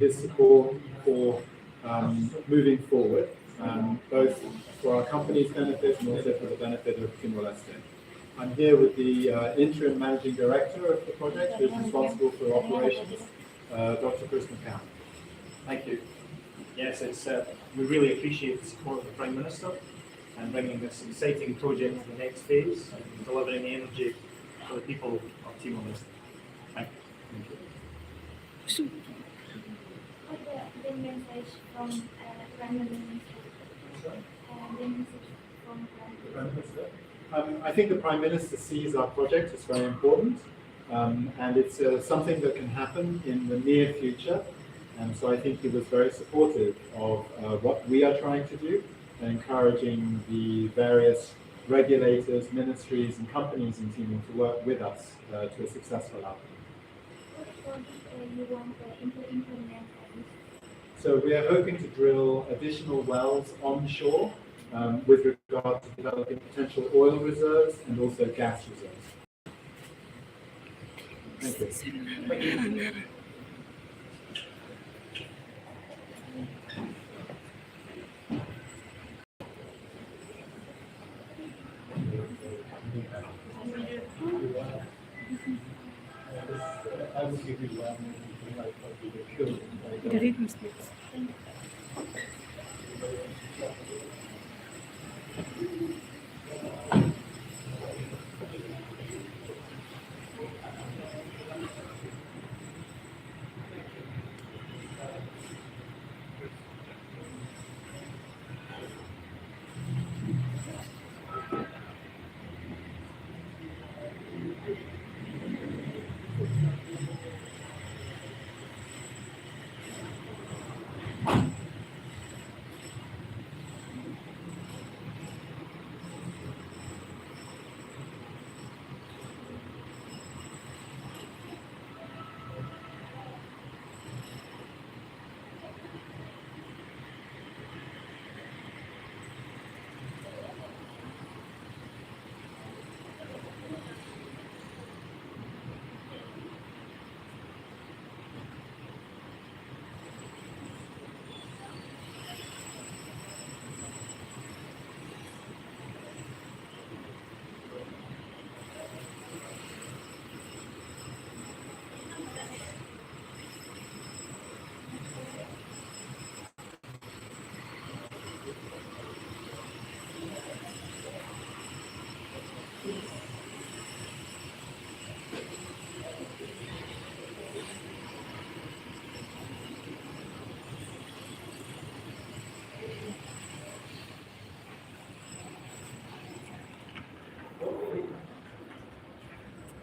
his support for moving forward, both for our company's benefit and also for the benefit of Timor-Leste. I'm here with the interim managing director of the project, who is responsible for operations, Dr. Chris McCann. Thank you. Yes, we really appreciate the support of the Prime Minister and bringing this exciting project to the next phase and delivering the energy for the people of Timor-Leste. Thank you. The message from Prime Minister. I think the Prime Minister sees our project as very important, and it's something that can happen in the near future. And so I think he was very supportive of what we are trying to do, and encouraging the various regulators, ministries, and companies in Timor to work with us to a successful outcome. You want to implement this? So we are hoping to drill additional wells onshore with regard to developing potential oil reserves and also gas reserves. Thank you. I will give you one.